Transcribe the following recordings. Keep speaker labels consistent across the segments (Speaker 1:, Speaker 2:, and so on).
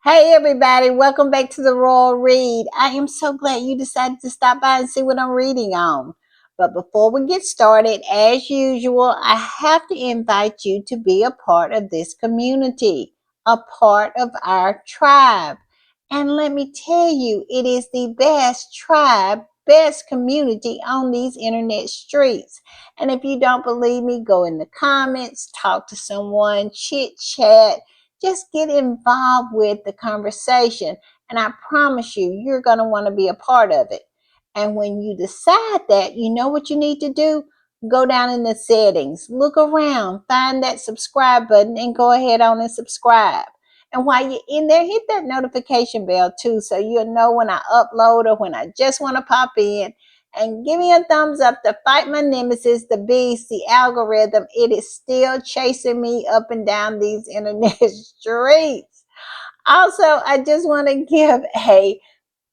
Speaker 1: Hey everybody, welcome back to the Royal Read. I am so glad you decided to stop by and see what I'm reading on. But before we get started, as usual, I have to invite you to be a part of this community, a part of our tribe. And let me tell you, it is the best tribe, best community on these internet streets. And if you don't believe me, go in the comments, talk to someone, chit chat, just get involved with the conversation. And I promise you, you're going to want to be a part of it. And when you decide that, you know what you need to do? Go down in the settings, look around, find that subscribe button, and go ahead on and subscribe. And while you're in there, hit that notification bell too, so you'll know when I upload or when I just want to pop in. And give me a thumbs up to fight my nemesis, the beast, the algorithm. It is still chasing me up and down these internet streets. Also, I just want to give a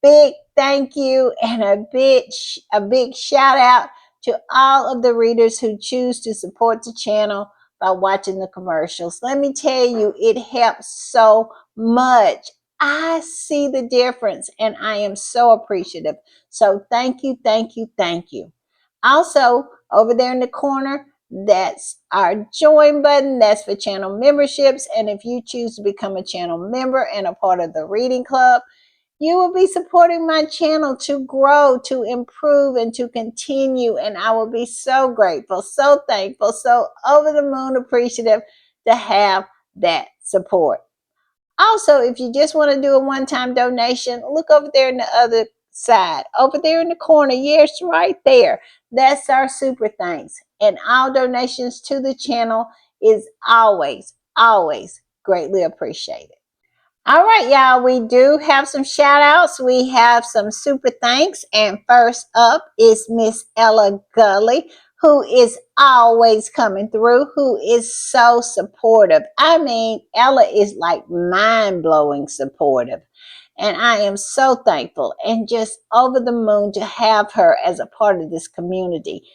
Speaker 1: big thank you and a big shout out to all of the readers who choose to support the channel by watching the commercials. Let me tell you, it helps so much. I see the difference and I am so appreciative. So thank you, thank you, thank you. Also, over there in the corner, that's our join button. That's for channel memberships. And if you choose to become a channel member and a part of the reading club, you will be supporting my channel to grow, to improve, and to continue. And I will be so grateful, so thankful, so over the moon appreciative to have that support. Also, if you just want to do a one-time donation, look over there in the other side, over there in the corner. Yes, right there. That's our super thanks. And all donations to the channel is always, always greatly appreciated. All right, y'all, we do have some shout outs. We have some super thanks. And first up is Miss Ella Gully, who is always coming through, who is so supportive. I mean, Ella is like mind blowing supportive. And I am so thankful and just over the moon to have her as a part of this community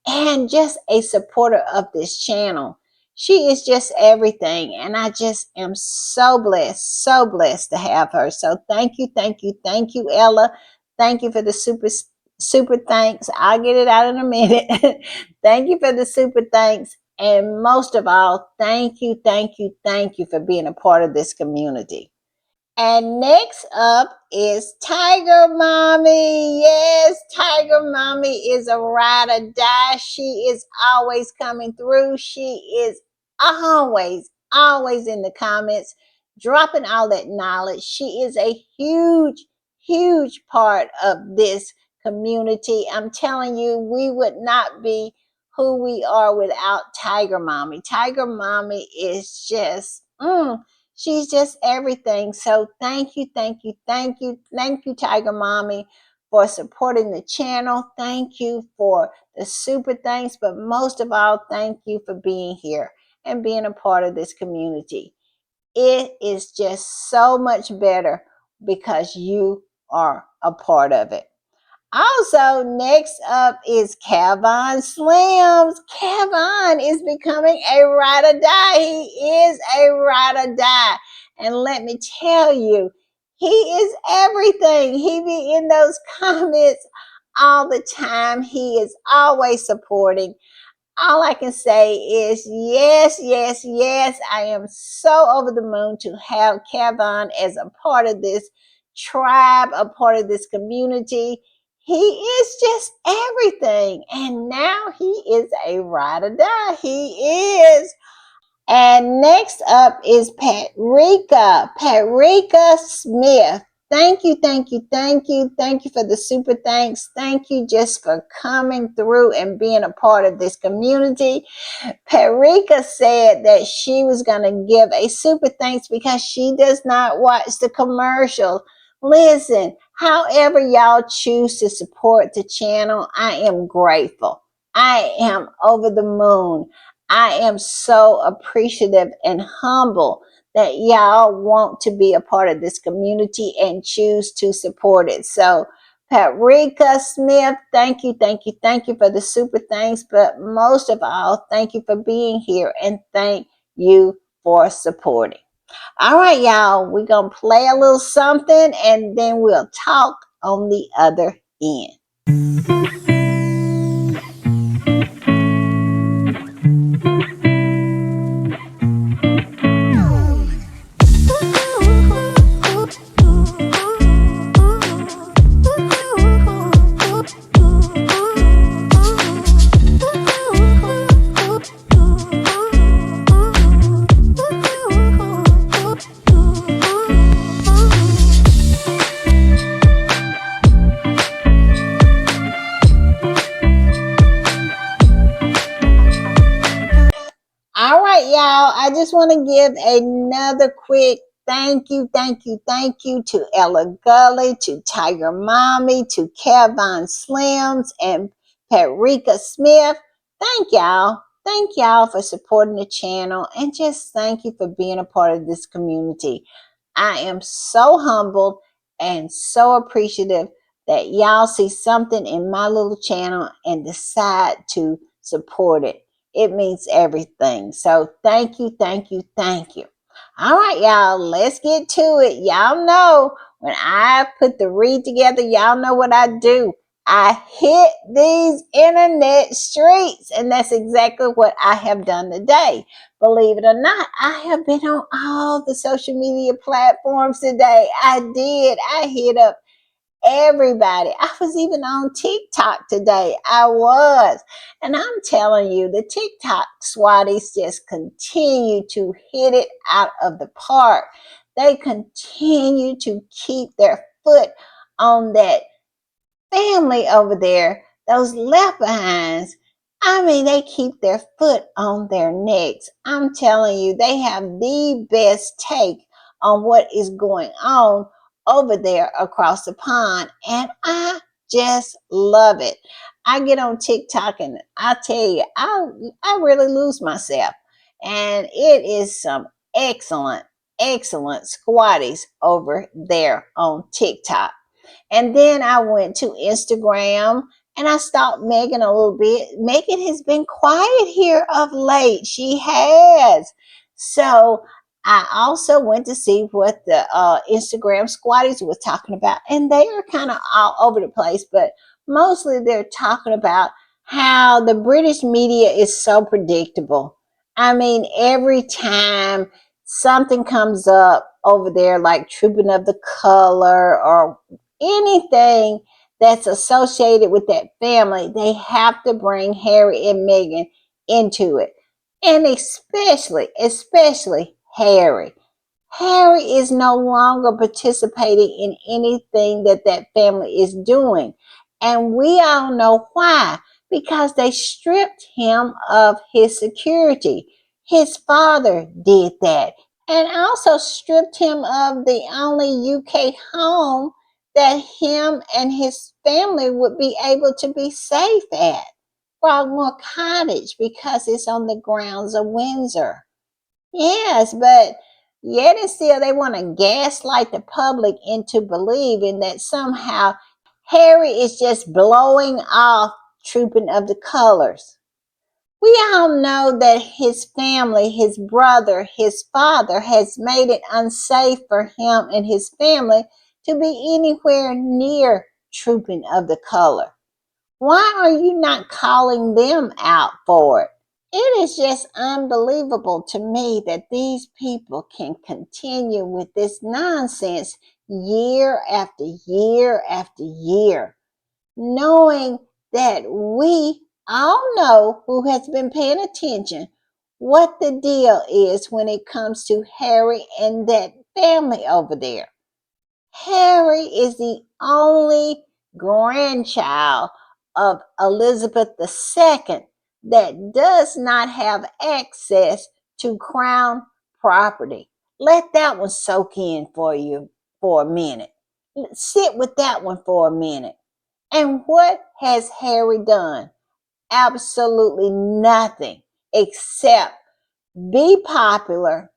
Speaker 1: and just a supporter of this channel. She is just everything, and I just am so blessed to have her. So thank you, thank you, thank you, Ella. Thank you for the super thanks. I'll get it out in a minute. Thank you for the super thanks, and most of all, thank you, thank you, thank you for being a part of this community. And next up is Tiger Mommy. Yes, Tiger Mommy is a ride or die. She is always coming through. She is always in the comments, dropping all that knowledge. She is a huge part of this community. I'm telling you, we would not be who we are without Tiger Mommy. Tiger Mommy is just, she's just everything. So thank you, thank you, thank you, thank you, Tiger Mommy, for supporting the channel. Thank you for the super thanks, but most of all, thank you for being here and being a part of this community. It is just so much better because you are a part of it. Also, next up is Kevon Slims. Kevon is becoming a ride or die. He is a ride or die. And let me tell you, he is everything. He be in those comments all the time. He is always supporting. All I can say is yes, yes, yes. I am so over the moon to have Kevon as a part of this tribe, a part of this community. He is just everything. And now he is a ride or die. He is. And next up is Patrika Smith. Thank you, thank you, thank you, thank you for the super thanks. Thank you just for coming through and being a part of this community. Patrika said that she was going to give a super thanks because she does not watch the commercial. Listen, however y'all choose to support the channel, I am grateful. I am over the moon. I am so appreciative and humble that y'all want to be a part of this community and choose to support it. So, Patrika Smith, thank you, thank you, thank you for the super thanks. But most of all, thank you for being here and thank you for supporting. All right, y'all, we're going to play a little something and then we'll talk on the other end. All right, y'all. I just want to give another quick thank you to Ella Gully, to Tiger Mommy, to Kevon Slims, and Patrika Smith. Thank y'all. Thank y'all for supporting the channel and just thank you for being a part of this community. I am so humbled and so appreciative that y'all see something in my little channel and decide to support it. It means everything. So thank you, thank you, thank you. All right, y'all, let's get to it. Y'all know when I put the read together, y'all know what I do. I hit these internet streets, and that's exactly what I have done today. Believe it or not, I have been on all the social media platforms today. I did. I hit up everybody. I was even on TikTok today. I was. And I'm telling you, the TikTok swatties just continue to hit it out of the park. They continue to keep their foot on that family over there, those left behinds, I mean, they keep their foot on their necks. I'm telling you, they have the best take on what is going on over there across the pond. And I just love it. I get on TikTok and I tell you, I really lose myself. And it is some excellent, excellent squatties over there on TikTok. And then I went to Instagram and I stalked Megan a little bit. Megan has been quiet here of late. She has. So I also went to see what the Instagram squatties were talking about. And they are kind of all over the place, but mostly they're talking about how the British media is so predictable. I mean, every time something comes up over there, like Trooping of the Color or anything that's associated with that family, they have to bring Harry and Meghan into it. And especially Harry. Harry is no longer participating in anything that that family is doing. And we all know why. Because they stripped him of his security. His father did that. And also stripped him of the only UK home that him and his family would be able to be safe at. Frogmore Cottage, because it's on the grounds of Windsor. Yes, but yet and still they want to gaslight the public into believing that somehow Harry is just blowing off Trooping of the Colors. We all know that his family, his brother, his father has made it unsafe for him and his family to be anywhere near Trooping of the Color. Why are you not calling them out for it? It is just unbelievable to me that these people can continue with this nonsense year after year after year, knowing that we all know who has been paying attention what the deal is when it comes to Harry and that family over there. Harry is the only grandchild of Elizabeth II that does not have access to crown property. Let that one soak in for you for a minute. Sit with that one for a minute. And what has Harry done? Absolutely nothing except be popular,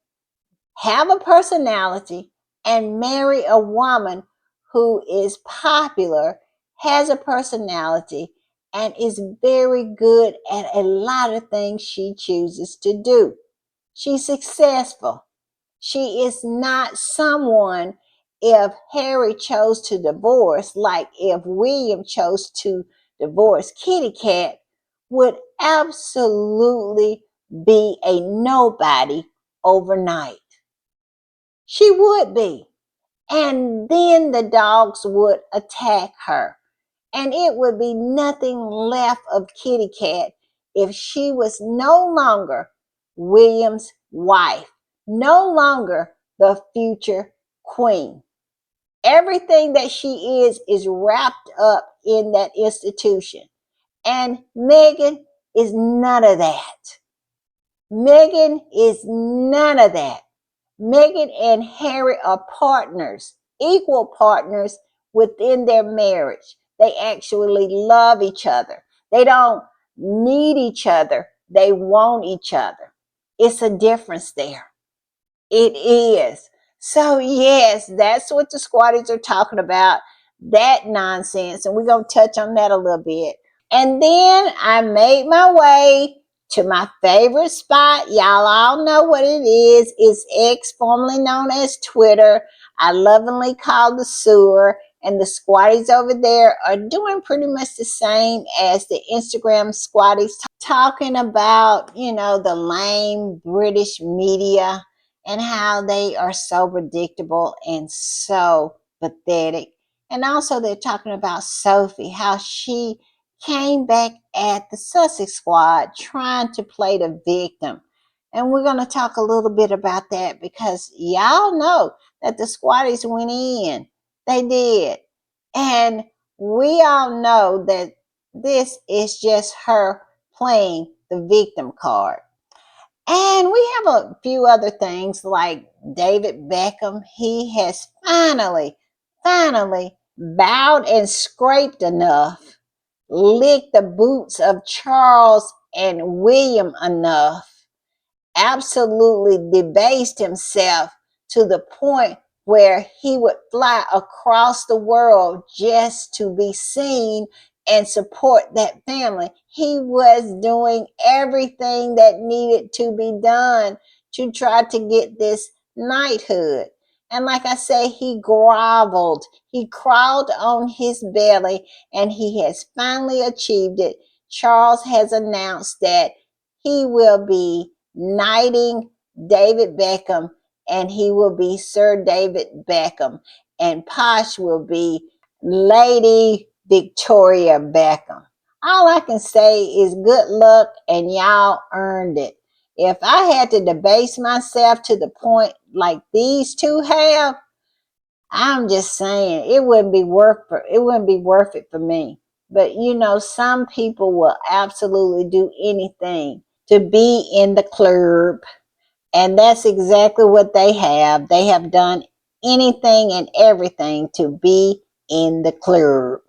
Speaker 1: have a personality, and marry a woman who is popular, has a personality, and is very good at a lot of things she chooses to do. She's successful. She is not someone, if Harry chose to divorce, like if William chose to divorce Kitty Cat, would absolutely be a nobody overnight. She would be. And then the dogs would attack her. And it would be nothing left of Kitty Cat if she was no longer William's wife, no longer the future queen. Everything that she is wrapped up in that institution. And Megan is none of that. Megan is none of that. Megan and Harry are partners, equal partners within their marriage. They actually love each other. They don't need each other, they want each other. It's a difference there. It is. So, yes, that's what the squatties are talking about, that nonsense. And we're going to touch on that a little bit. And then I made my way to my favorite spot. Y'all all know what it is. It's X, formerly known as Twitter. I lovingly call the sewer. And the squatties over there are doing pretty much the same as the Instagram squatties, talking about, the lame British media and how they are so predictable and so pathetic. And also they're talking about Sophie, how she came back at the Sussex squad trying to play the victim. And we're going to talk a little bit about that because y'all know that the squatties went in. They did. And we all know that this is just her playing the victim card. And we have a few other things like David Beckham. He has finally bowed and scraped enough, licked the boots of Charles and William enough, absolutely debased himself to the point where he would fly across the world just to be seen and support that family. He was doing everything that needed to be done to try to get this knighthood. And like I say, he groveled, he crawled on his belly, and he has finally achieved it. Charles has announced that he will be knighting David Beckham, and he will be Sir David Beckham, and Posh will be Lady Victoria Beckham. All I can say is good luck, and y'all earned it. If I had to debase myself to the point like these two have, I'm just saying it wouldn't be worth it for me. But some people will absolutely do anything to be in the club. And that's exactly what they have. They have done anything and everything to be in the club.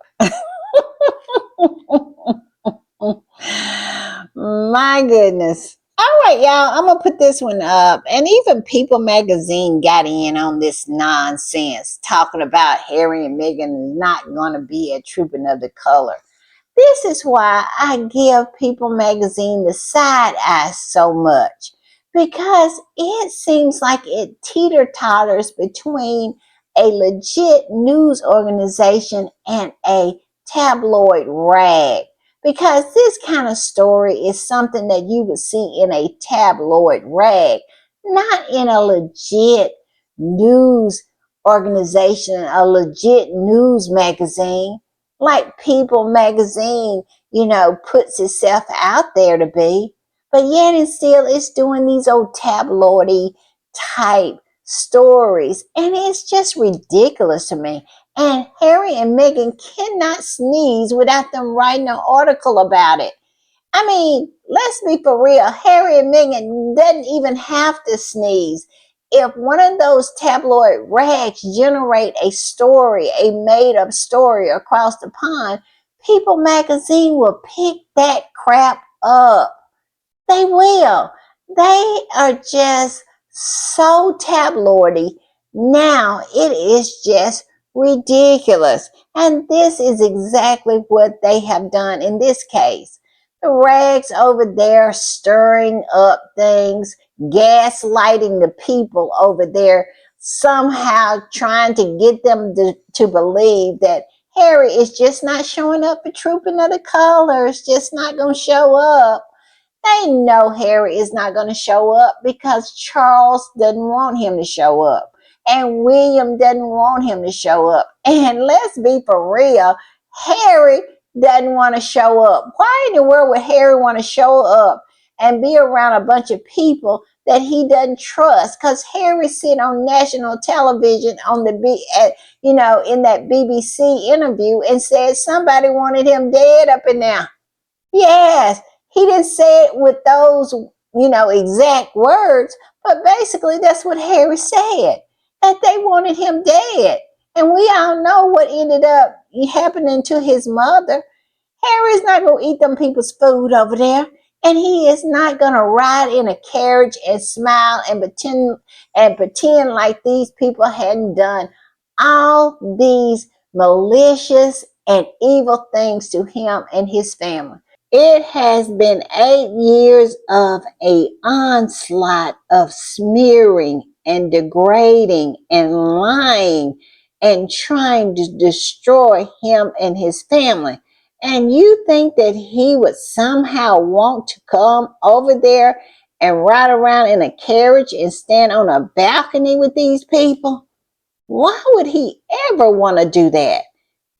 Speaker 1: My goodness. All right, y'all, I'm going to put this one up. And even People Magazine got in on this nonsense, talking about Harry and Meghan is not going to be a trooping of the color. This is why I give People Magazine the side eye so much, because it seems like it teeter-totters between a legit news organization and a tabloid rag. Because this kind of story is something that you would see in a tabloid rag, not in a legit news organization, a legit news magazine like People Magazine, puts itself out there to be. But yet and still it's doing these old tabloidy type stories. And it's just ridiculous to me. And Harry and Meghan cannot sneeze without them writing an article about it. I mean, let's be for real. Harry and Meghan doesn't even have to sneeze. If one of those tabloid rags generate a story, a made-up story across the pond, People Magazine will pick that crap up. They will. They are just so tabloidy. Now it is just ridiculous. And this is exactly what they have done in this case. The rags over there stirring up things, gaslighting the people over there, somehow trying to get them to believe that Harry is just not showing up for Trooping of the Colors, just not going to show up. They know Harry is not going to show up because Charles doesn't want him to show up. And William doesn't want him to show up. And let's be for real, Harry doesn't want to show up. Why in the world would Harry want to show up and be around a bunch of people that he doesn't trust? Because Harry sit on national television on in that BBC interview and said somebody wanted him dead up in there. Yes, he didn't say it with those, exact words, but basically that's what Harry said, that they wanted him dead. And we all know what ended up happening to his mother. Harry's not going to eat them people's food over there. And he is not going to ride in a carriage and smile and pretend like these people hadn't done all these malicious and evil things to him and his family. It has been 8 years of a onslaught of smearing and degrading and lying and trying to destroy him and his family. And you think that he would somehow want to come over there and ride around in a carriage and stand on a balcony with these people? Why would he ever want to do that?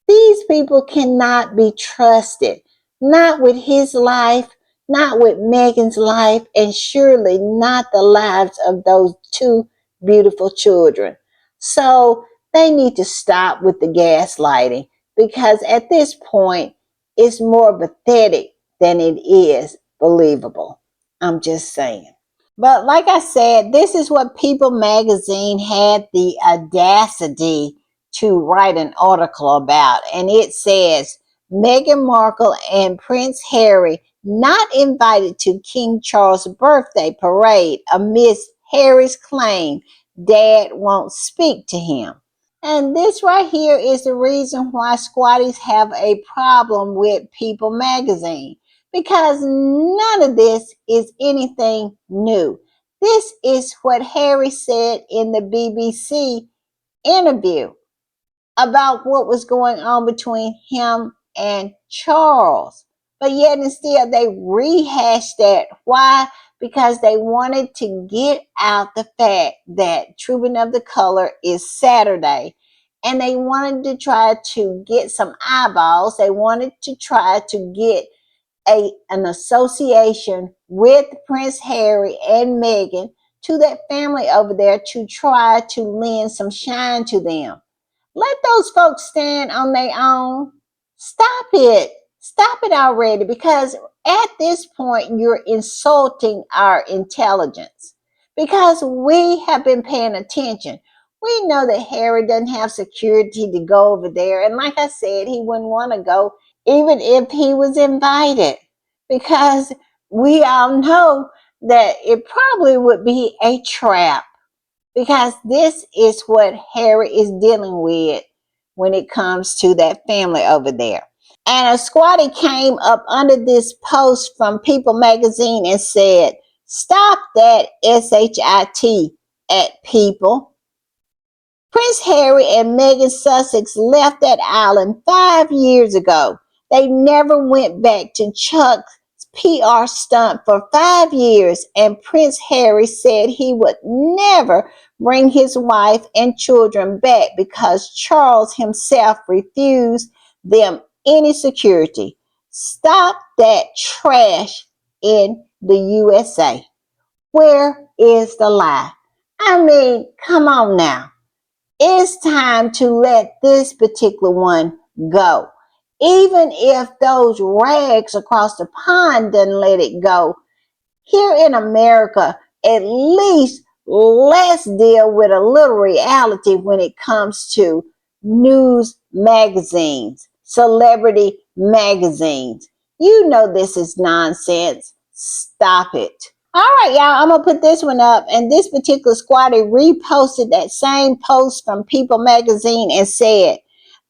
Speaker 1: These people cannot be trusted, not with his life, not with Megan's life, and surely not the lives of those two beautiful children. So they need to stop with the gaslighting because at this point, it's more pathetic than it is believable. I'm just saying. But like I said, this is what People magazine had the audacity to write an article about. And it says Meghan Markle and Prince Harry not invited to King Charles' birthday parade amidst Harry's claim dad won't speak to him. And this right here is the reason why squatties have a problem with People magazine, because none of this is anything new. This is what Harry said in the BBC interview about what was going on between him and Charles. But yet and still they rehashed that. Why? Because they wanted to get out the fact that Trooping of the Color is Saturday. And they wanted to try to get some eyeballs. They wanted to try to get an association with Prince Harry and Meghan to that family over there to try to lend some shine to them. Let those folks stand on their own. Stop it. Stop it already, because at this point you're insulting our intelligence, because we have been paying attention. We know that Harry doesn't have security to go over there. And like I said, he wouldn't want to go even if he was invited, because we all know that it probably would be a trap, because this is what Harry is dealing with when it comes to that family over there. And a squatty came up under this post from People magazine and said, "Stop that shit at people." Prince Harry and Meghan Sussex left that island 5 years ago. They never went back to Chuck's PR stunt for 5 years, and Prince Harry said he would never bring his wife and children back because Charles himself refused them any security. Stop that trash in the USA. Where is the lie? I mean, come on now. It's time to let this particular one go. Even if those rags across the pond doesn't let it go, here in America, at least let's deal with a little reality when it comes to news magazines, celebrity magazines. You know this is nonsense. Stop it. All right, y'all, I'm going to put this one up. And this particular squatty reposted that same post from People magazine and said,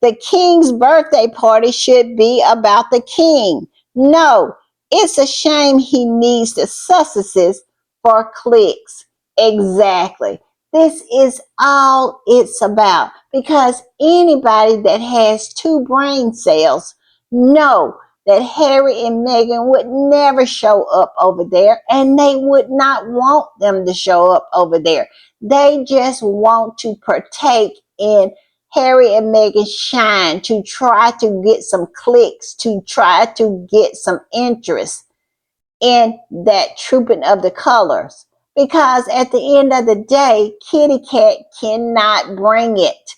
Speaker 1: "The king's birthday party should be about the king. No, It's a shame he needs the successes for clicks. Exactly. This is all it's about because anybody that has two brain cells know that Harry and Meghan would never show up over there and they would not want them to show up over there. They just want to partake in Harry and Meghan shine to try to get some clicks, to try to get some interest in that trooping of the colors. Because at the end of the day, Kitty Cat cannot bring it.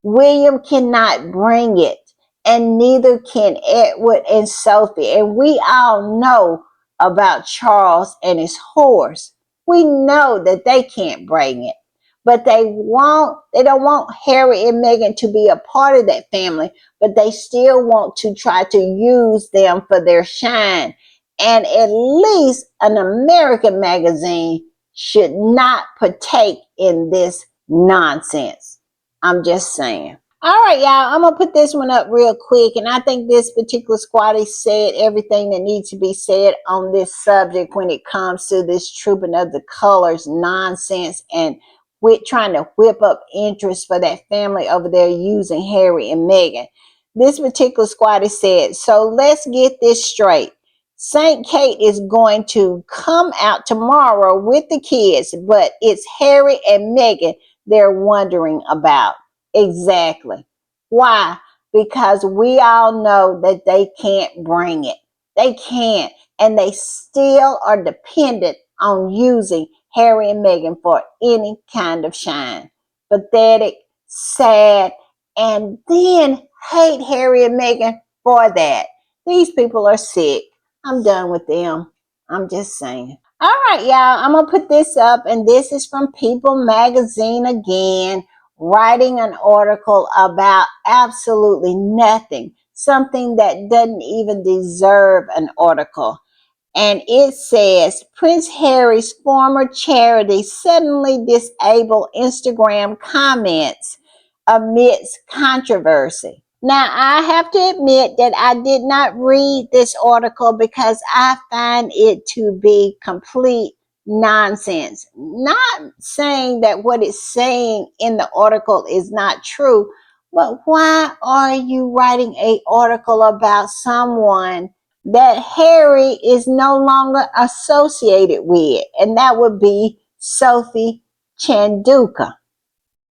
Speaker 1: William cannot bring it, and neither can Edward and Sophie. And we all know about Charles and his horse. We know that they can't bring it. But they don't want Harry and Meghan to be a part of that family, but they still want to try to use them for their shine. And at least an American magazine should not partake in this nonsense. I'm just saying. All right, y'all. I'm gonna put this one up real quick, and I think this particular squatty said everything that needs to be said on this subject when it comes to this trooping of the colors nonsense and with trying to whip up interest for that family over there using Harry and Meghan. This particular squatty said, "So let's get this straight. Saint Kate is going to come out tomorrow with the kids, but it's Harry and Meghan they're wondering about." Exactly. Why? Because we all know that they can't bring it. They can't. And they still are dependent on using Harry and Meghan for any kind of shine. Pathetic, sad, and then hate Harry and Meghan for that. These people are sick. I'm done with them. I'm just saying. All right, y'all. I'm going to put this up, and this is from People Magazine again, writing an article about absolutely nothing, something that doesn't even deserve an article. And it says Prince Harry's former charity suddenly disabled Instagram comments amidst controversy. Now, I have to admit that I did not read this article because I find it to be complete nonsense. Not saying that what it's saying in the article is not true, but why are you writing an article about someone that Harry is no longer associated with? And that would be Sophie Chanduka.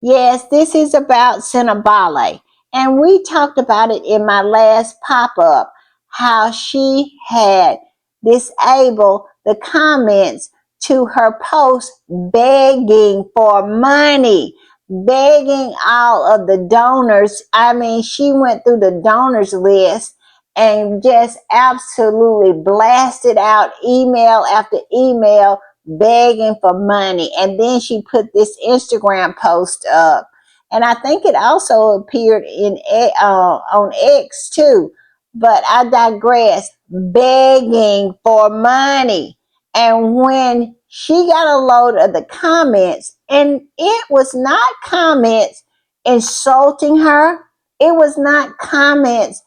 Speaker 1: Yes, this is about Sentebale. And we talked about it in my last pop-up, how she had disabled the comments to her post begging for money, begging all of the donors. I mean, she went through the donors list and just absolutely blasted out email after email begging for money. And then she put this Instagram post up, and I think it also appeared in on X too. But I digress. Begging for money, and when she got a load of the comments, and it was not comments insulting her, it was not comments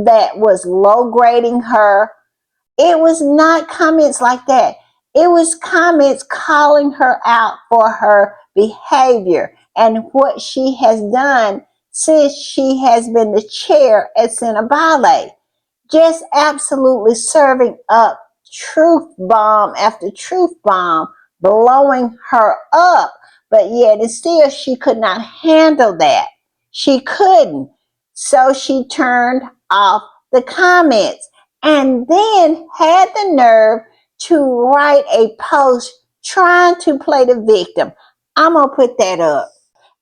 Speaker 1: that was low grading her, it was not comments like that. It was comments calling her out for her behavior and what she has done since she has been the chair at Sentebale. Just absolutely serving up truth bomb after truth bomb, blowing her up. But yet and still she could not handle that. She couldn't. So she turned off the comments and then had the nerve to write a post trying to play the victim. I'm going to put that up.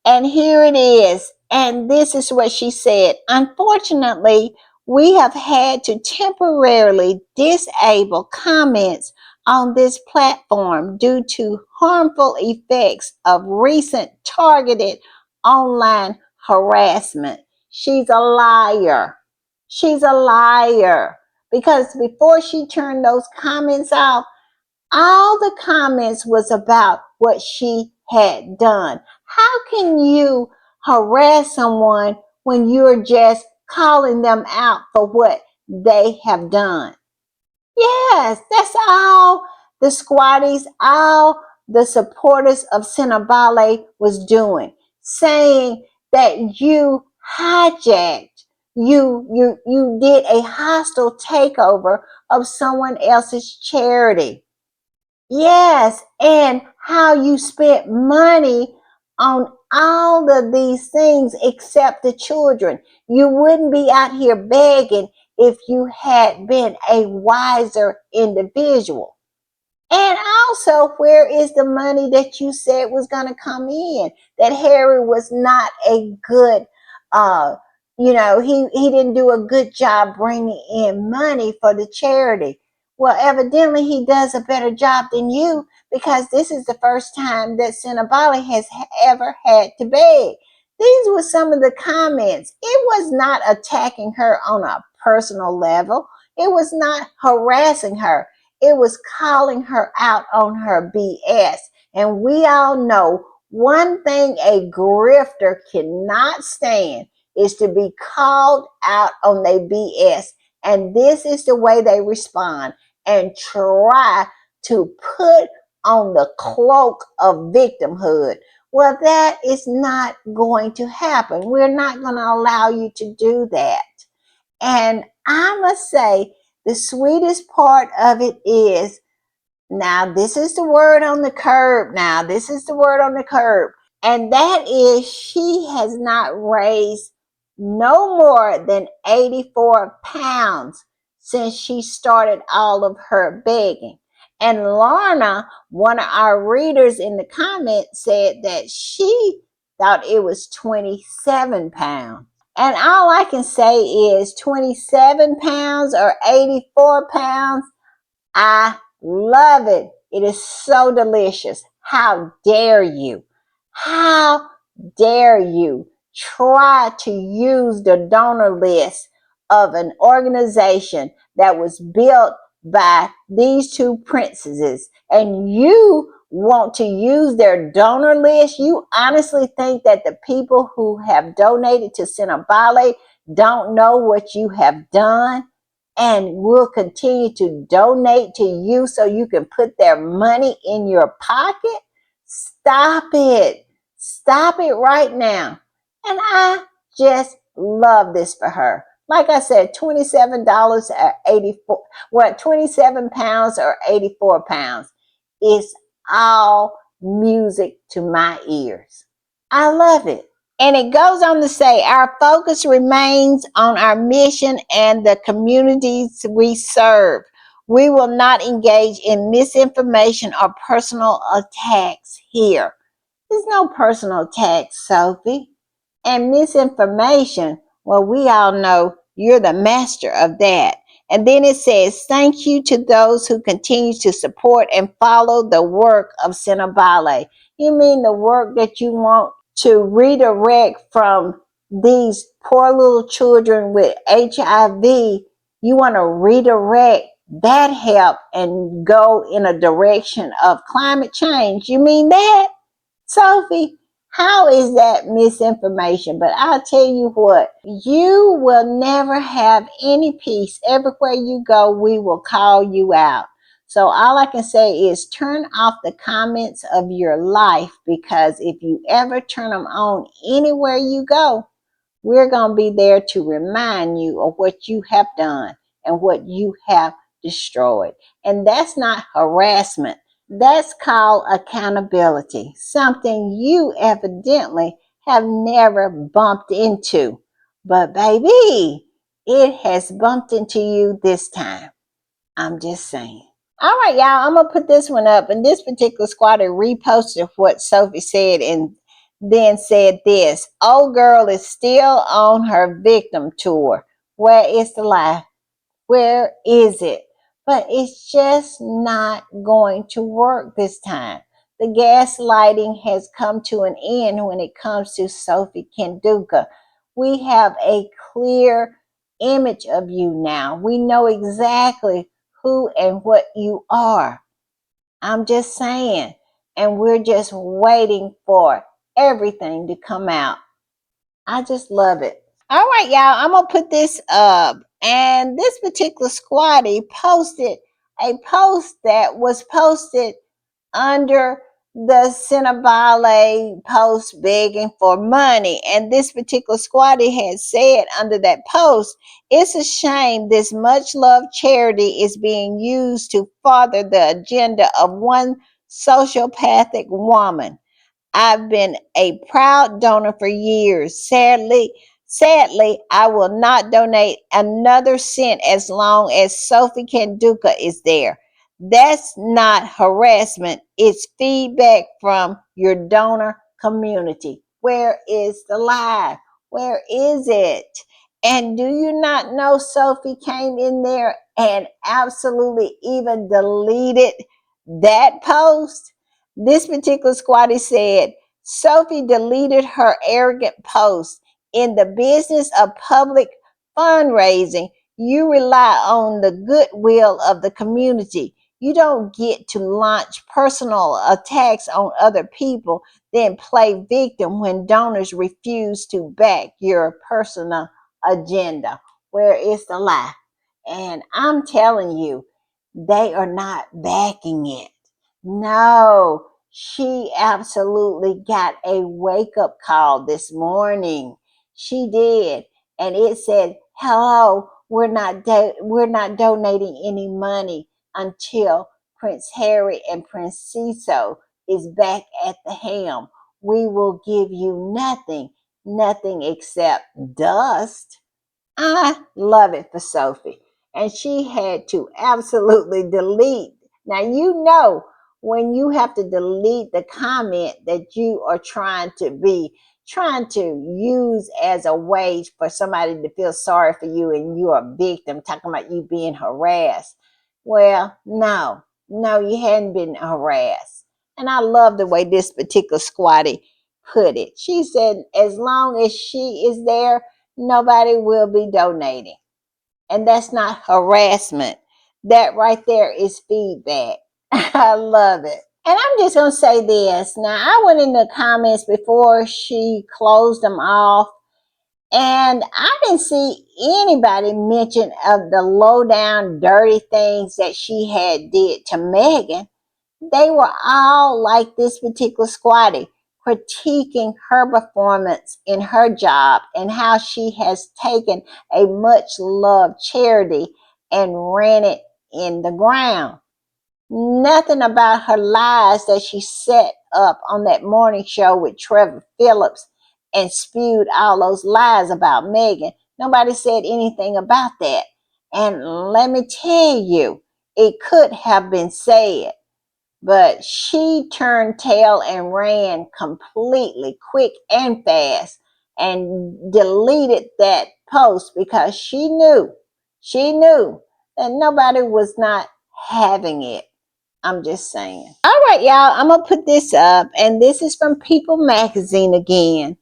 Speaker 1: And here it is. And this is what she said. Unfortunately, we have had to temporarily disable comments on this platform due to harmful effects of recent targeted online harassment. She's a liar. She's a liar. Because before she turned those comments off, all the comments was about what she had done. How can you harass someone when you're just calling them out for what they have done? Yes, that's all the squatties, all the supporters of Sentebale was doing, saying that you hijacked, you did a hostile takeover of someone else's charity. Yes, and how you spent money on all of these things except the children. You wouldn't be out here begging if you had been a wiser individual. And also, where is the money that you said was going to come in? That Harry was not a good, uh, he didn't do a good job bringing in money for the charity. Well, evidently, he does a better job than you because this is the first time that Cinnabali has ever had to beg. These were some of the comments. It was not attacking her on a personal level. It was not harassing her. It was calling her out on her BS. And we all know one thing a grifter cannot stand is to be called out on their BS. And this is the way they respond and try to put on the cloak of victimhood. Well, that is not going to happen. We're not going to allow you to do that. And I must say, the sweetest part of it is now, this is the word on the curb. Now, this is the word on the curb. And that is, she has not raised no more than 84 pounds since she started all of her begging. And Lorna, one of our readers in the comments, said that she thought it was 27 pounds. And all I can say is 27 pounds or 84 pounds. I love it. It is so delicious. How dare you? How dare you try to use the donor list of an organization that was built by these two princesses, and you want to use their donor list? You honestly think that the people who have donated to Cinnabale don't know what you have done and will continue to donate to you so you can put their money in your pocket? Stop it. Stop it right now. And I just love this for her. Like I said, $27 or 84, what, 27 pounds or 84 pounds. It's all music to my ears. I love it. And it goes on to say, our focus remains on our mission and the communities we serve. We will not engage in misinformation or personal attacks here. There's no personal attacks, Sophie. And misinformation, well, we all know you're the master of that. And then it says, thank you to those who continue to support and follow the work of Sentebale. You mean the work that you want to redirect from these poor little children with HIV? You want to redirect that help and go in a direction of climate change. You mean that? Sophie, how is that misinformation? But I'll tell you what, you will never have any peace. Everywhere you go, we will call you out. So all I can say is turn off the comments of your life, because if you ever turn them on anywhere you go, we're going to be there to remind you of what you have done and what you have destroyed. And that's not harassment. That's called accountability, something you evidently have never bumped into. But baby, it has bumped into you this time. I'm just saying. All right, y'all, I'm going to put this one up. And this particular squatter reposted what Sophie said and then said this: old girl is still on her victim tour. Where is the lie? Where is it? But it's just not going to work this time. The gaslighting has come to an end when it comes to Sophie Kenduka. We have a clear image of you now. We know exactly who and what you are. I'm just saying. And we're just waiting for everything to come out. I just love it. All right, y'all, I'm going to put this up. And this particular squatty posted a post that was posted under the Sentebale post begging for money. And this particular squatty had said under that post, it's a shame this much loved charity is being used to further the agenda of one sociopathic woman. I've been a proud donor for years. Sadly, I will not donate another cent as long as Sophie Kanduka is there. That's not harassment. It's feedback from your donor community. Where is the lie? Where is it? And do you not know Sophie came in there and absolutely even deleted that post? This particular squatty said, Sophie deleted her arrogant post. In the business of public fundraising, you rely on the goodwill of the community. You don't get to launch personal attacks on other people, then play victim when donors refuse to back your personal agenda. Where is the lie? And I'm telling you, they are not backing it. No, she absolutely got a wake up call this morning. She did, and it said, "Hello, we're not donating any money until Prince Harry and Prince Cecil is back at the helm. We will give you nothing except dust." I love it for Sophie. And she had to absolutely delete. Now, you know, when you have to delete the comment that you are trying to use as a way for somebody to feel sorry for you and you're a victim, talking about you being harassed. Well, no, you hadn't been harassed. And I love the way this particular squatty put it. She said, as long as she is there, nobody will be donating. And that's not harassment. That right there is feedback. I love it. And I'm just going to say this. Now, I went in the comments before she closed them off, and I didn't see anybody mention of the low down dirty things that she had did to Megan. They were all like this particular squatty, critiquing her performance in her job and how she has taken a much loved charity and ran it in the ground. Nothing about her lies that she set up on that morning show with Trevor Phillips and spewed all those lies about Megan. Nobody said anything about that. And let me tell you, it could have been said, but she turned tail and ran completely quick and fast and deleted that post because she knew that nobody was not having it. I'm just saying. All right, y'all, I'm going to put this up, and this is from People Magazine again.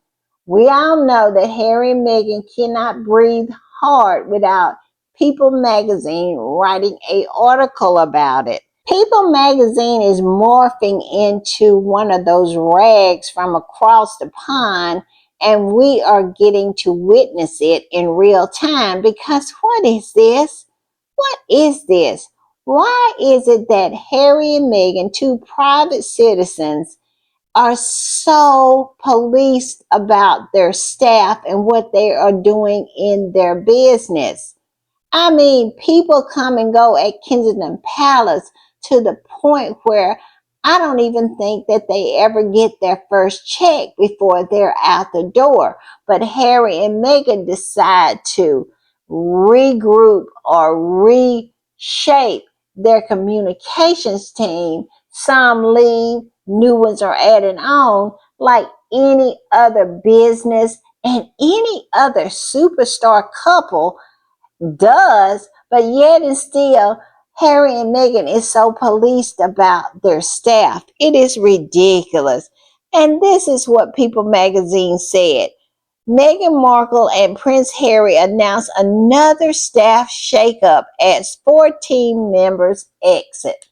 Speaker 1: We all know that Harry and Meghan cannot breathe hard without People Magazine writing an article about it. People Magazine is morphing into one of those rags from across the pond, and we are getting to witness it in real time because what is this? What is this? Why is it that Harry and Meghan, two private citizens, are so policed about their staff and what they are doing in their business? I mean, people come and go at Kensington Palace to the point where I don't even think that they ever get their first check before they're out the door. But Harry and Meghan decide to regroup or reshape their communications team. Some leave, new ones are added on, like any other business and any other superstar couple does, but yet and still, Harry and Meghan is so policed about their staff. It is ridiculous. And this is what People magazine said. Meghan Markle and Prince Harry announced another staff shakeup as 14 members exit.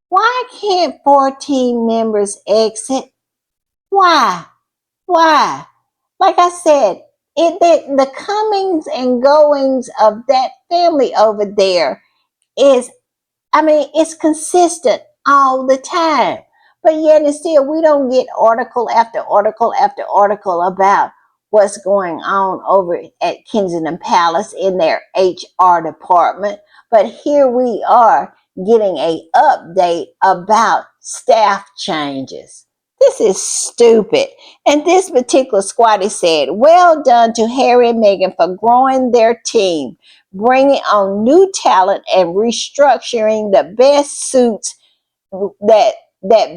Speaker 1: Why can't 14 members exit? Why? Why? Like I said, the comings and goings of that family over there is I mean, it's consistent all the time. But yet and still, we don't get article after article after article about what's going on over at Kensington Palace in their HR department. But here we are getting a update about staff changes. This is stupid. And this particular squatty said, well done to Harry and Meghan for growing their team, bringing on new talent and restructuring the best suits that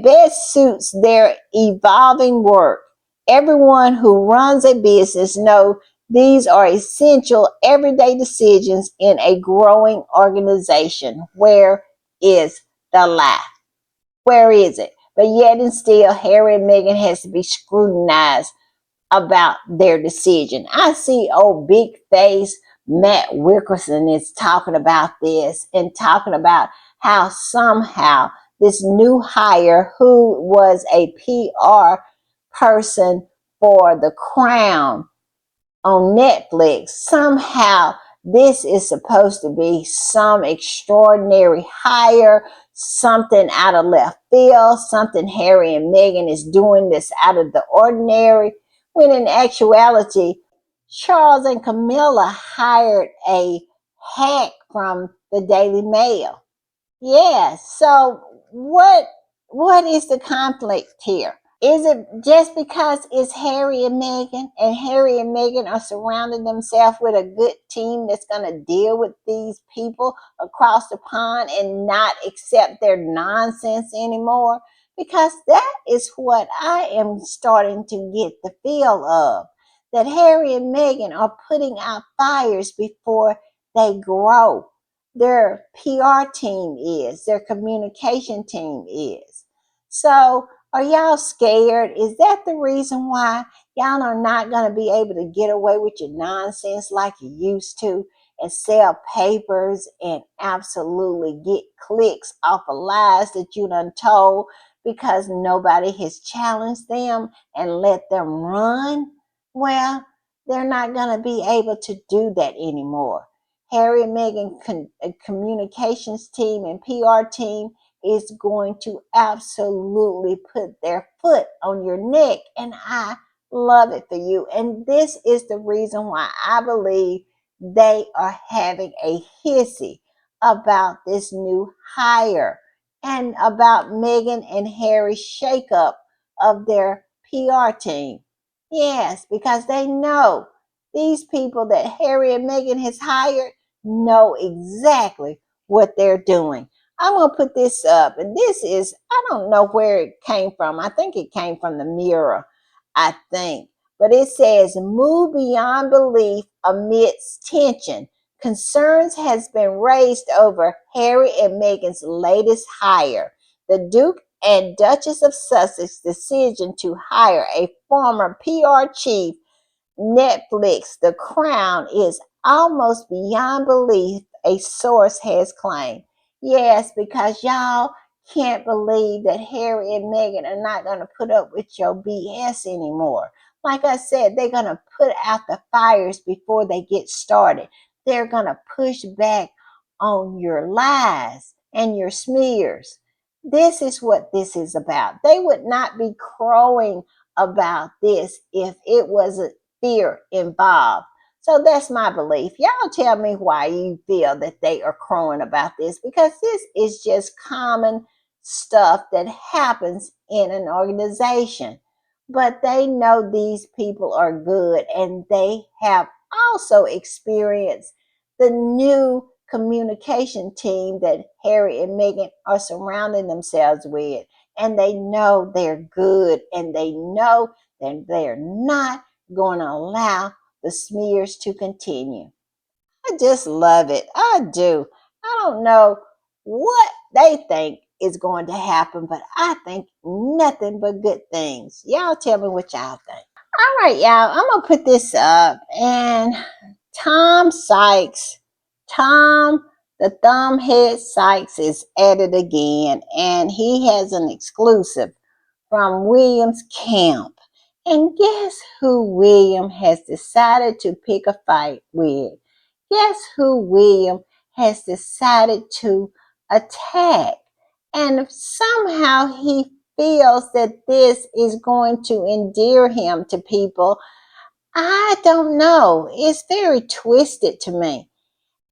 Speaker 1: best suits their evolving work. Everyone who runs a business knows these are essential everyday decisions in a growing organization. Where is the lie? Where is it? But yet and still, Harry and Meghan has to be scrutinized about their decision. I see old big face Matt Wickerson is talking about this and talking about how somehow this new hire, who was a PR person for the Crown on Netflix, somehow this is supposed to be some extraordinary hire, something out of left field, something Harry and Meghan is doing this out of the ordinary, when in actuality, Charles and Camilla hired a hack from the Daily Mail. Yeah, so what is the conflict here? Is it just because it's Harry and Harry and Meghan are surrounding themselves with a good team that's going to deal with these people across the pond and not accept their nonsense anymore? Because that is what I am starting to get the feel of. That Harry and Meghan are putting out fires before they grow. Their PR team is, their communication team is. So, are y'all scared? Is that the reason why y'all are not going to be able to get away with your nonsense like you used to and sell papers and absolutely get clicks off of lies that you done told because nobody has challenged them and let them run? Well, they're not going to be able to do that anymore. Harry and Meghan communications team and PR team is going to absolutely put their foot on your neck. And I love it for you. And this is the reason why I believe they are having a hissy about this new hire and about Meghan and Harry's shakeup of their PR team. Yes, because they know these people that Harry and Meghan has hired know exactly what they're doing. I'm going to put this up, and this is, I don't know where it came from. I think it came from the Mirror, I think. But it says, move beyond belief amidst tension. Concerns has been raised over Harry and Meghan's latest hire. The Duke and Duchess of Sussex's decision to hire a former PR chief Netflix, The Crown, is almost beyond belief, a source has claimed. Yes, because y'all can't believe that Harry and Meghan are not going to put up with your BS anymore. Like I said, they're going to put out the fires before they get started. They're going to push back on your lies and your smears. This is what this is about. They would not be crowing about this if it wasn't fear involved. So that's my belief. Y'all tell me why you feel that they are crowing about this, because this is just common stuff that happens in an organization. But they know these people are good, and they have also experienced the new communication team that Harry and Meghan are surrounding themselves with. And they know they're good, and they know that they're not going to allow the smears to continue. I just love it. I do. I don't know what they think is going to happen, but I think nothing but good things. Y'all tell me what y'all think. All right, y'all. I'm going to put this up. And Tom Sykes, Tom the Thumbhead Sykes is at it again. And he has an exclusive from William's camp. And guess who William has decided to pick a fight with? Guess who William has decided to attack. And somehow he feels that this is going to endear him to people. I don't know. It's very twisted to me.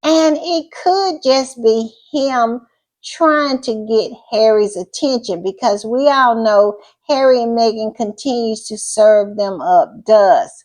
Speaker 1: And it could just be him trying to get Harry's attention, because we all know Harry and Meghan continues to serve them up dust.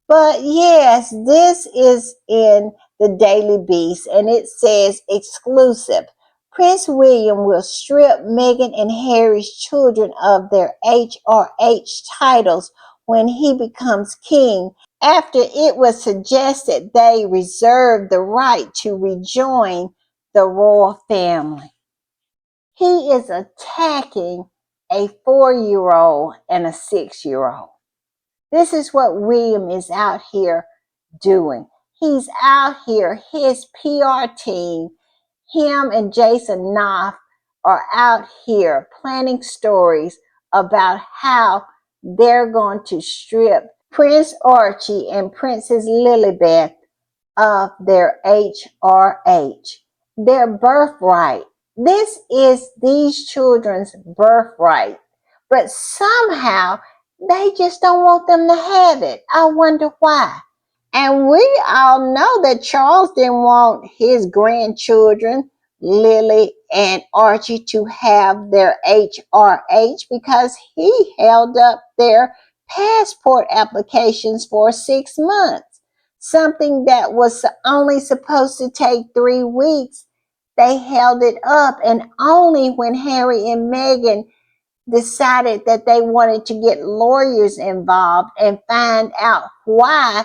Speaker 1: But yes, this is in the Daily Beast, and it says exclusive. Prince William will strip Meghan and Harry's children of their HRH titles when he becomes king, after it was suggested they reserve the right to rejoin the royal family. He is attacking a 4-year-old and a 6-year-old. This is what William is out here doing. He's out here, his PR team, him and Jason Knopf are out here planning stories about how they're going to strip Prince Archie and Princess Lilibeth of their HRH, their birthright. This is these children's birthright. But somehow they just don't want them to have it. I wonder why. And we all know that Charles didn't want his grandchildren, Lily and Archie, to have their HRH because he held up their passport applications for 6 months. Something that was only supposed to take 3 weeks, they held it up. And only when Harry and Meghan decided that they wanted to get lawyers involved and find out why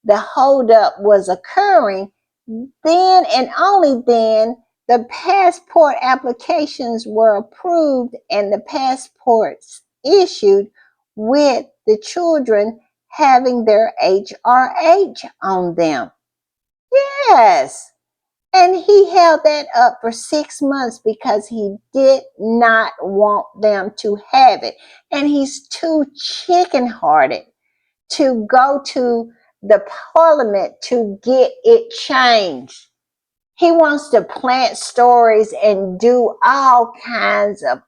Speaker 1: the holdup was occurring, then and only then the passport applications were approved and the passports issued, with the children having their HRH on them. Yes. And he held that up for 6 months because he did not want them to have it. And he's too chicken hearted to go to the parliament to get it changed. He wants to plant stories and do all kinds of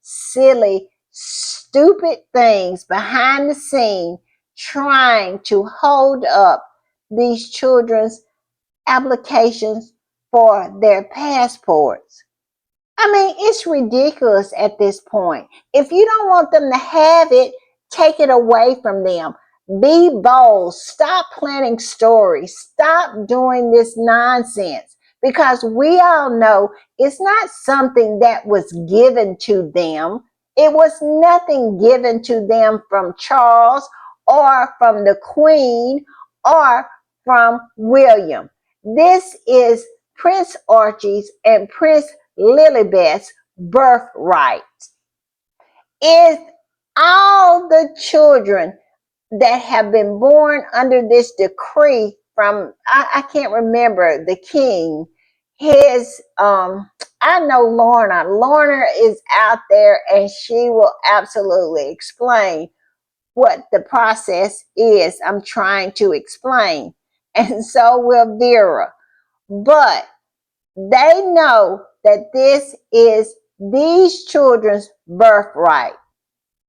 Speaker 1: silly, stupid things behind the scene, trying to hold up these children's applications for their passports. I mean, it's ridiculous at this point. If you don't want them to have it, take it away from them. Be bold. Stop planning stories. Stop doing this nonsense, because we all know it's not something that was given to them. It was nothing given to them from Charles or from the Queen or from William. This is Prince Archie's and Prince Lilibeth's birthright. Is all the children that have been born under this decree from, I can't remember the king, his I know Lorna is out there and she will absolutely explain what the process is I'm trying to explain, and so will Vera. But they know that this is these children's birthright.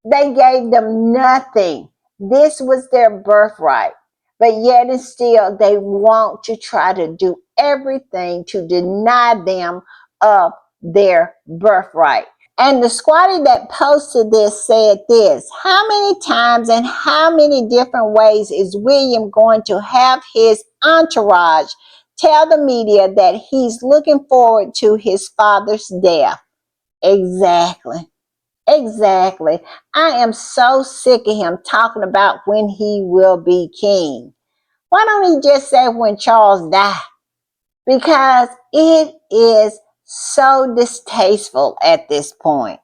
Speaker 1: They gave them nothing. This was their birthright. But yet and still, they want to try to do everything to deny them of their birthright. And the squatty that posted this said this: how many times and how many different ways is William going to have his entourage tell the media that he's looking forward to his father's death? Exactly. Exactly. I am so sick of him talking about when he will be king. Why don't he just say when Charles died? Because it is so distasteful at this point.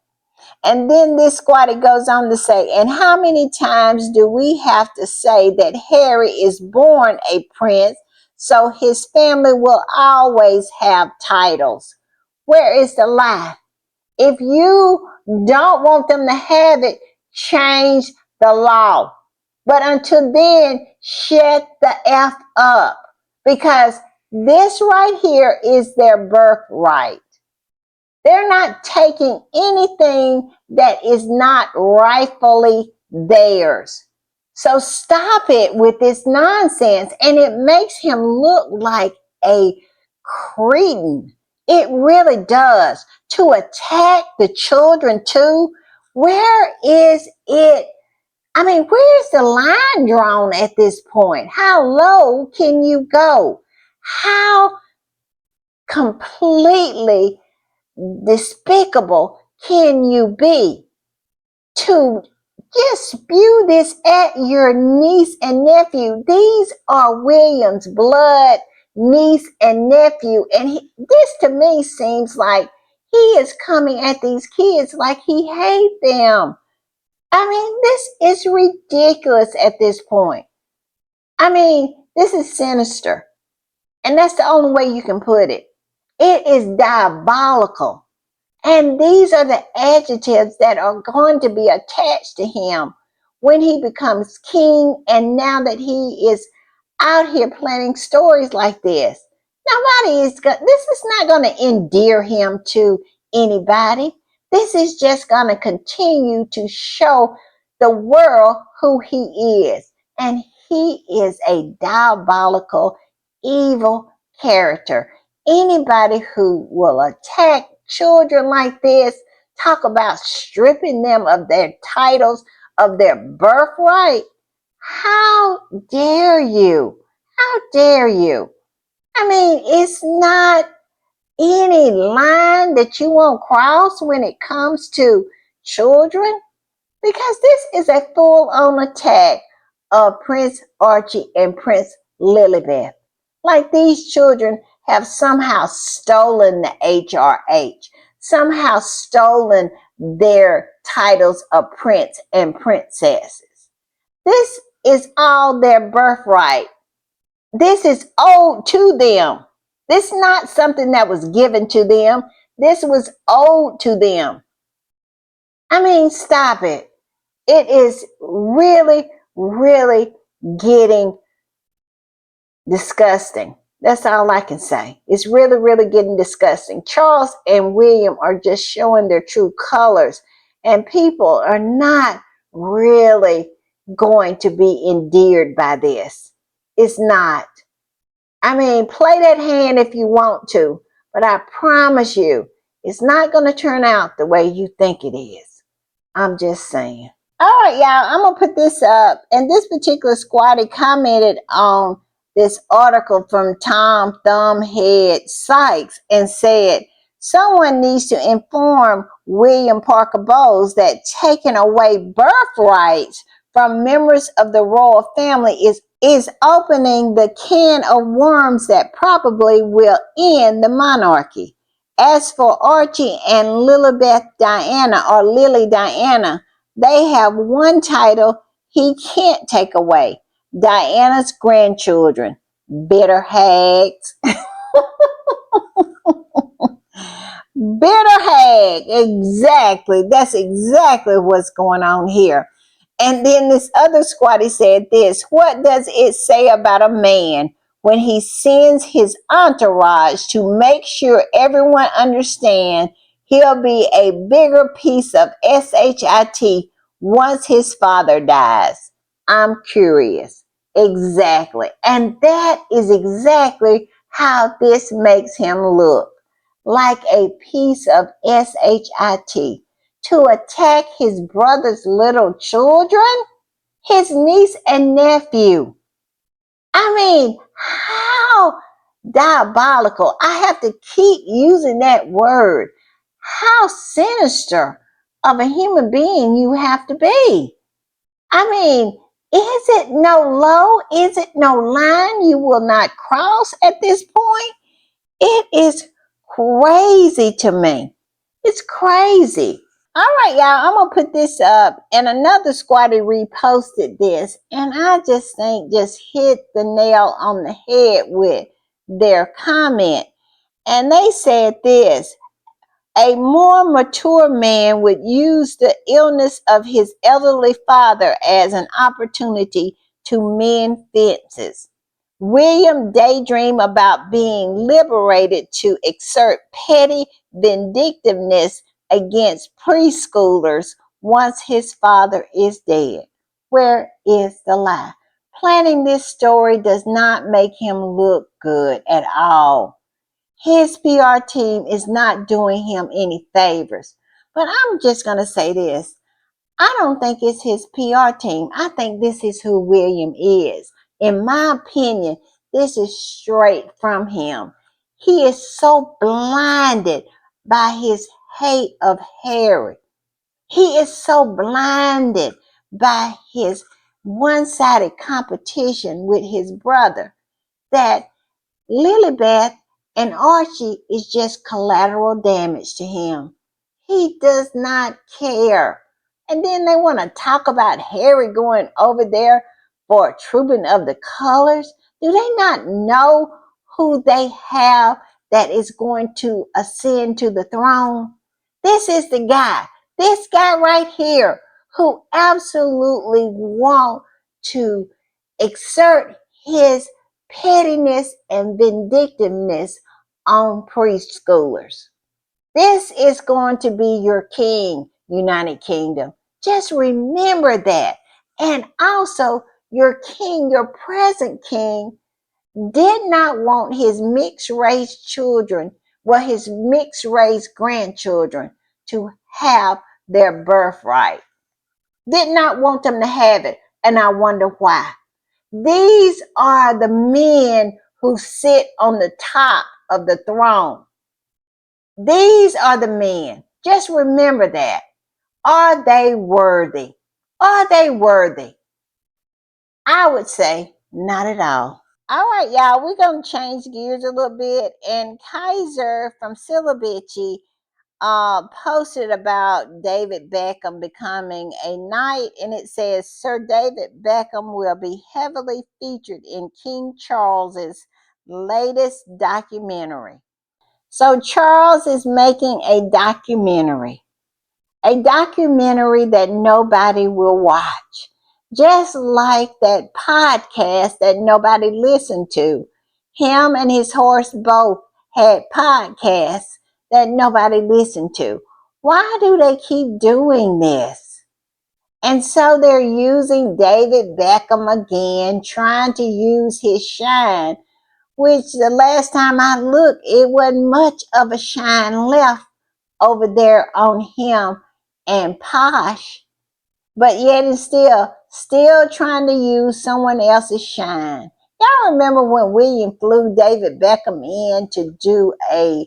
Speaker 1: And then this squatty goes on to say, and how many times do we have to say that Harry is born a prince, so his family will always have titles? Where is the lie? If you don't want them to have it, change the law. But until then, shut the F up. Because this right here is their birthright. They're not taking anything that is not rightfully theirs. So stop it with this nonsense. And it makes him look like a cretin. It really does. To attack the children too. Where is it? I mean, where's the line drawn at this point? How low can you go? How completely despicable can you be to just spew this at your niece and nephew? These are William's blood niece and nephew, and this to me seems like he is coming at these kids like he hates them. I mean, this is ridiculous at this point. I mean, this is sinister, and that's the only way you can put it. It is diabolical. And these are the adjectives that are going to be attached to him when he becomes king, and now that he is out here planning stories like this. This is not going to endear him to anybody. This is just going to continue to show the world who he is. And he is a diabolical, evil character. Anybody who will attack children like this, talk about stripping them of their titles, of their birthright. How dare you? How dare you? I mean, it's not any line that you won't cross when it comes to children, because this is a full-on attack of Prince Archie and Prince Lilibeth. Like these children have somehow stolen the HRH, somehow stolen their titles of prince and princesses. This is all their birthright. This is owed to them. This is not something that was given to them. This was owed to them. I mean, stop it. It is really, really getting disgusting. That's all I can say. It's really, really getting disgusting. Charles and William are just showing their true colors, and people are not really going to be endeared by this. It's not. I mean, play that hand if you want to, but I promise you, it's not going to turn out the way you think it is. I'm just saying. All right, y'all, I'm going to put this up. And this particular squatty commented on this article from Tom Thumbhead Sykes and said, someone needs to inform William Parker Bowles that taking away birthrights from members of the royal family is opening the can of worms that probably will end the monarchy. As for Archie and Lilibeth Diana, or Lily Diana, they have one title he can't take away: Diana's grandchildren. Bitter hags. Bitter hag. Exactly. That's exactly what's going on here. And then this other squatty said this: what does it say about a man when he sends his entourage to make sure everyone understands he'll be a bigger piece of SHIT once his father dies? I'm curious. Exactly. And that is exactly how this makes him look. Like a piece of SHIT. To attack his brother's little children, his niece and nephew. I mean, how diabolical. I have to keep using that word. How sinister of a human being you have to be. I mean, is it no low? Is it no line you will not cross at this point? It is crazy to me. It's crazy. All right, y'all, I'm going to put this up. And another squatter reposted this. And I just think just hit the nail on the head with their comment. And they said this: a more mature man would use the illness of his elderly father as an opportunity to mend fences. William daydreamed about being liberated to exert petty vindictiveness against preschoolers once his father is dead. Where is the lie? Planning this story does not make him look good at all. His PR team is not doing him any favors. But I'm just going to say this. I don't think it's his PR team. I think this is who William is. In my opinion, this is straight from him. He is so blinded by his hate of Harry. He is so blinded by his one-sided competition with his brother that Lilibeth and Archie is just collateral damage to him. He does not care. And then they want to talk about Harry going over there for a trooping of the colors. Do they not know who they have that is going to ascend to the throne? This is the guy, this guy right here, who absolutely want to exert his pettiness and vindictiveness on preschoolers. This is going to be your king, United Kingdom. Just remember that. And also, your king, your present king, did not want his mixed race children, well, his mixed race grandchildren, to have their birthright. Did not want them to have it. And I wonder why. These are the men who sit on the top of the throne. These are the men. Just remember that. Are they worthy? Are they worthy? I would say not at all. All right, y'all, we're going to change gears a little bit. And Kaiser from Silibici posted about David Beckham becoming a knight, and it says Sir David Beckham will be heavily featured in King Charles's latest documentary. So Charles is making a documentary that nobody will watch. Just like that podcast that nobody listened to. Him and his horse both had podcasts that nobody listened to. Why do they keep doing this? And so they're using David Beckham again, trying to use his shine, which the last time I looked, it wasn't much of a shine left over there on him and Posh, but yet and still trying to use someone else's shine. Y'all remember when William flew David Beckham in to do a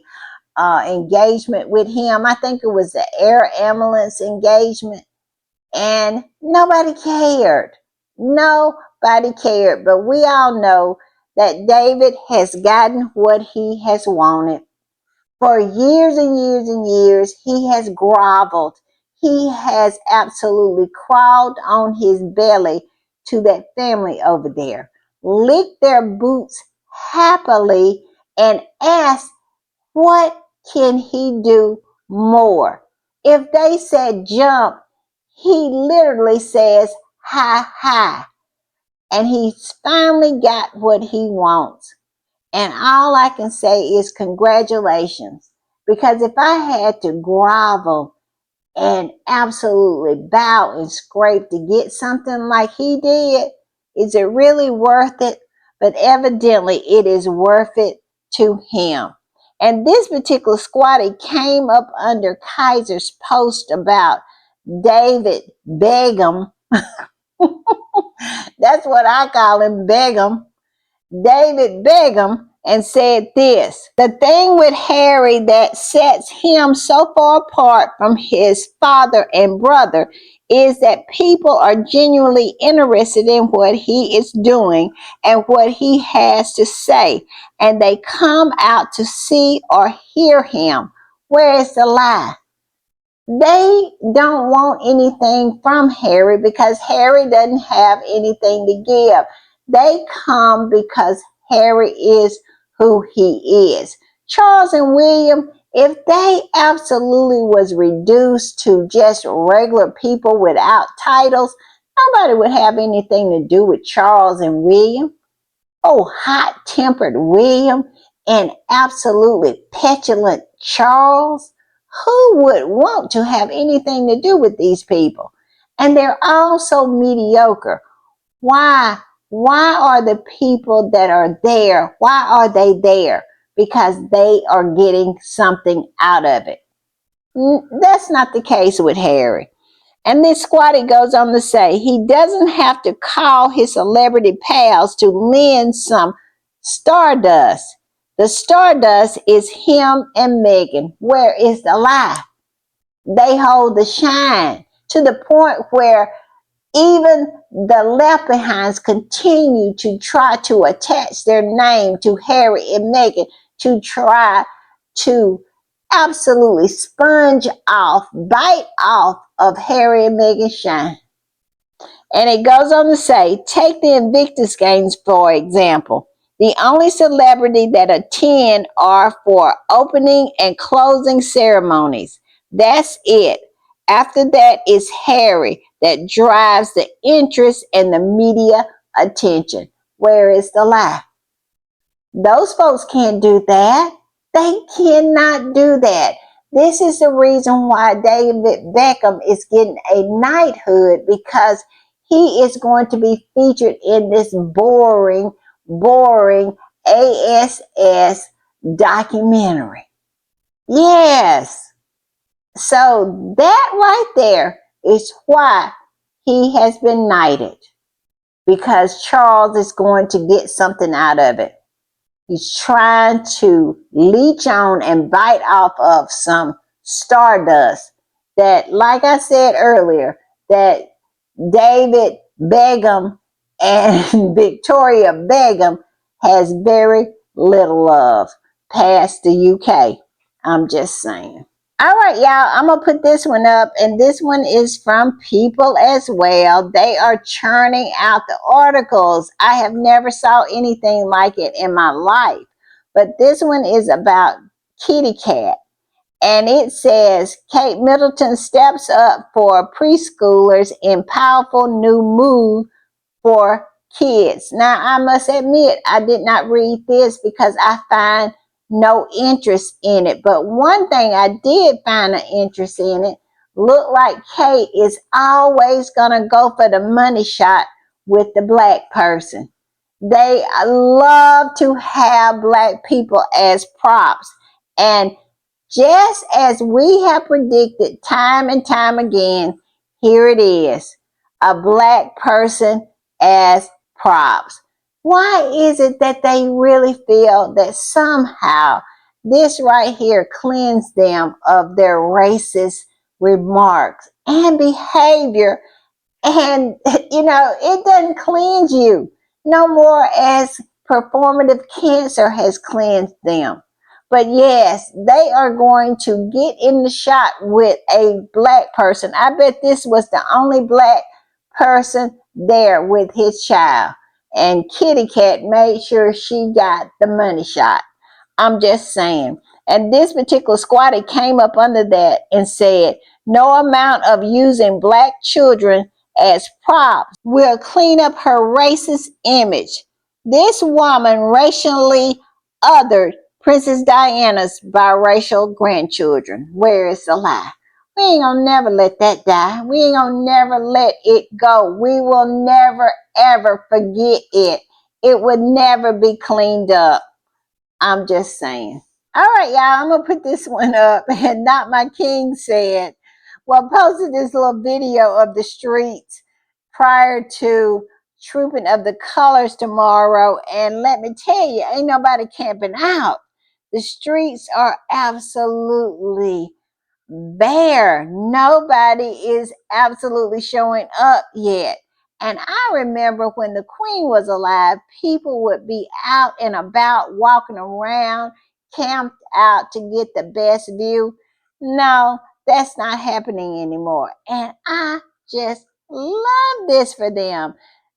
Speaker 1: engagement with him? I think it was the air ambulance engagement, and nobody cared. Nobody cared, but we all know that David has gotten what he has wanted. For years and years and years, he has groveled. He has absolutely crawled on his belly to that family over there, licked their boots happily, and asked, what can he do more? If they said jump, he literally says, hi, hi. And he's finally got what he wants. And all I can say is congratulations. Because if I had to grovel and absolutely bow and scrape to get something like he did, is it really worth it? But evidently it is worth it to him. And this particular squatty came up under Kaiser's post about David Beckham. That's what I call him, Beckham. David Beckham, and said this: the thing with Harry that sets him so far apart from his father and brother is that people are genuinely interested in what he is doing and what he has to say, and they come out to see or hear him. Where is the lie? They don't want anything from Harry because Harry doesn't have anything to give. They come because Harry is who he is. Charles and William, if they absolutely was reduced to just regular people without titles, nobody would have anything to do with Charles and William. Oh, hot-tempered William and absolutely petulant Charles. Who would want to have anything to do with these people? And they're all so mediocre. Why? Why are the people that are there, why are they there? Because they are getting something out of it. That's not the case with Harry. And then Squatty goes on to say he doesn't have to call his celebrity pals to lend some stardust. The stardust is him and Megan. Where is the lie? They hold the shine to the point where even the left behinds continue to try to attach their name to Harry and Meghan to try to absolutely sponge off, bite off of Harry and Meghan's shine. And it goes on to say, take the Invictus Games for example. The only celebrity that attend are for opening and closing ceremonies. That's it. After that is Harry that drives the interest and the media attention. Where is the lie? Those folks can't do that. They cannot do that. This is the reason why David Beckham is getting a knighthood, because he is going to be featured in this boring ASS documentary. Yes. So that right there is why he has been knighted, because Charles is going to get something out of it. He's trying to leech on and bite off of some stardust that, like I said earlier, that David Beckham and Victoria Beckham has very little of past the UK. I'm just saying. All right, y'all, I'm going to put this one up, and this one is from People as well. They are churning out the articles. I have never saw anything like it in my life. But this one is about Kitty Cat. And it says, Kate Middleton steps up for preschoolers in powerful new move for kids. Now, I must admit, I did not read this because I find no interest in it. But one thing I did find an interest in it, look like Kate is always going to go for the money shot with the black person. They love to have black people as props. And just as we have predicted time and time again, here it is, a black person as props. Why is it that they really feel that somehow this right here cleans them of their racist remarks and behavior? And, it doesn't cleanse you no more as performative cancer has cleansed them. But yes, they are going to get in the shot with a black person. I bet this was the only black person there with his child. And Kitty Cat made sure she got the money shot. I'm just saying. And this particular squatter came up under that and said, no amount of using black children as props will clean up her racist image. This woman racially othered Princess Diana's biracial grandchildren. Where is the lie? We ain't gonna never let that die. We ain't gonna never let it go. We will never ever forget it. It would never be cleaned up. I'm just saying. All right, y'all, I'm going to put this one up. And Not My King said, well, posted this little video of the streets prior to Trooping of the Colors tomorrow. And let me tell you, ain't nobody camping out. The streets are absolutely bare. Nobody is absolutely showing up yet. And I remember when the Queen was alive, people would be out and about, walking around, camped out to get the best view. No, that's not happening anymore. And I just love this for them.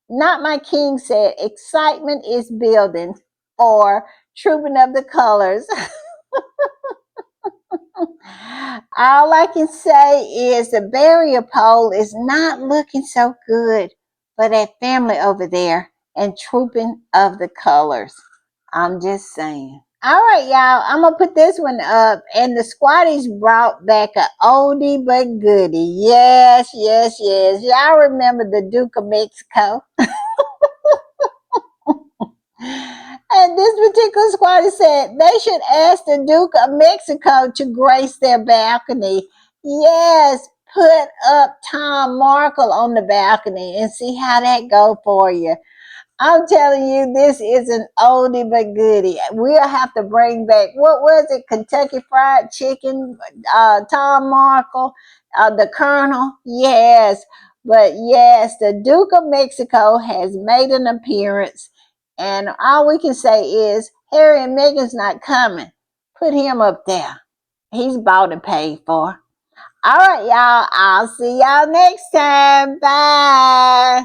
Speaker 1: Not My King said, excitement is building, or Trooping of the Colors. All I can say is the barrier pole is not looking so good for that family over there and trooping of the colors. I'm just saying. All right, y'all. I'm gonna put this one up, and the Squatties brought back a oldie but goodie. Yes, yes, yes. Y'all remember the Duke of Mexico? And this particular squatter said they should ask the Duke of Mexico to grace their balcony. Yes, put up Tom Markle on the balcony and see how that go for you. I'm telling you, this is an oldie but goodie. We'll have to bring back, what was it? Kentucky Fried Chicken, Tom Markle, the Colonel. Yes, but yes, the Duke of Mexico has made an appearance, and all we can say is Harry and Meghan's not coming. Put him up there. He's bought and paid for. All right, y'all. I'll see y'all next time. Bye.